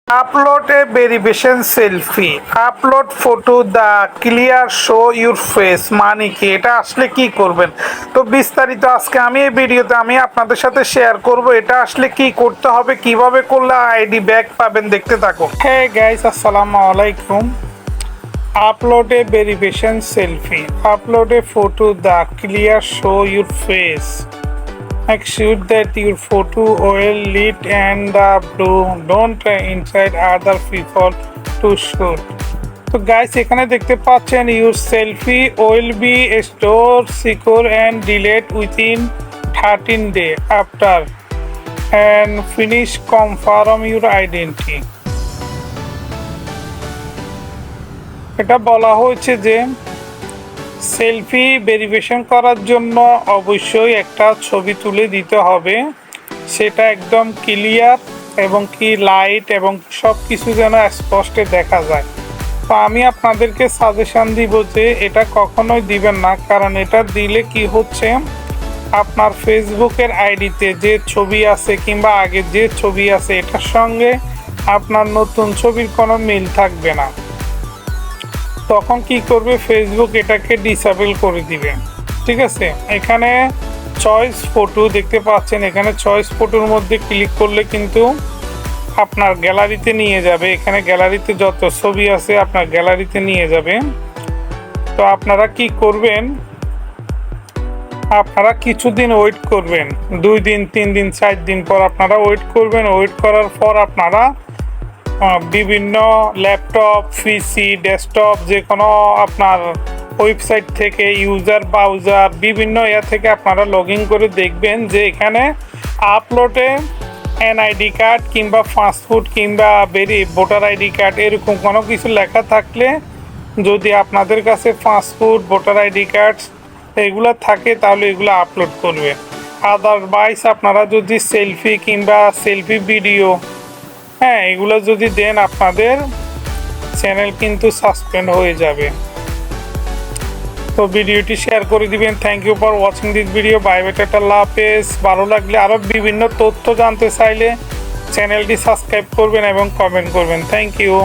Upload a verification selfie. Upload photo the clear show your face মানে কি, এটা আসলে কি করবেন? তো বিস্তারিত আজকে আমি এই ভিডিওতে আমি আপনাদের সাথে শেয়ার করব এটা আসলে কি করতে হবে, কিভাবে করলে আইডি ব্যাক পাবেন, দেখতে থাকো। হ্যাঁ গাইস, আসসালামু আলাইকুম। Upload a verification selfie. Upload a photo the clear show your face. Make sure that your photo well lit and the blue don't inside other people to shoot. তো guys, এখানে দেখতে পাচ্ছেন your selfie will be stored secure and delete within 13 days after and finish confirm your identity. এটা বলা হয়েছে যে selfie verification করার জন্য অবশ্যই একটা ছবি তুলে দিতে হবে, সেটা একদম ক্লিয়ার এবং কি লাইট এবং সব কিছু যেন স্পষ্টে দেখা যায়। তো আমি আপনাদেরকে সাজেশন দিব যে এটা কখনোই দিবেন না, কারণ এটা দিলে কি হচ্ছে, আপনার ফেসবুকের আইডিতে যে ছবি আছে কিংবা আগে যে ছবি আছে এটার সঙ্গে আপনার নতুন ছবির কোনো মিল থাকবে না। তখন কি করবে, ফেসবুক এটাকে ডিসেবল করে দিবে। ঠিক আছে, এখানে চয়েস ফটো দেখতে পাচ্ছেন, এখানে চয়েস ফটোর মধ্যে ক্লিক করলে কিন্তু আপনার গ্যালারিতে নিয়ে যাবে। এখানে গ্যালারিতে যত ছবি আছে আপনার গ্যালারিতে নিয়ে যাবে। তো আপনারা কি করবেন, আপনারা কিছুদিন ওয়েট করবেন, 2 দিন 3 দিন 4 দিন পর আপনারা ওয়েট করবেন। ওয়েট করার পর আপনারা বিভিন্ন ল্যাপটপ, পিসি, ডেস্কটপ যে কোনো আপনার ওয়েবসাইট থেকে ইউজার ব্রাউজার বিভিন্ন থেকে আপনারা লগ ইন করে দেখবেন যে এখানে আপলোডে এনআইডি কার্ড কিংবা পাসপোর্ট কিংবা ভোটার আইডি কার্ড এরকম কোনো কিছু লেখা থাকলে, যদি আপনাদের কাছে পাসপোর্ট, ভোটার আইডি কার্ড এগুলো থাকে তাহলে এগুলো আপলোড করবে। আদারওয়াইজ আপনারা যদি সেলফি কিংবা সেলফি ভিডিও এগুলো যদি দেন আপনাদের চ্যানেল কিন্তু সাসপেন্ড হয়ে যাবে। তো ভিডিওটি শেয়ার করে দিবেন। Thank you for watching this video. Bye bye, tata, আল্লাহ হাফেজ। ভালো লাগলে আরও বিভিন্ন তথ্য জানতে চাইলে চ্যানেলটি সাবস্ক্রাইব করবেন এবং কমেন্ট করবেন। Thank you.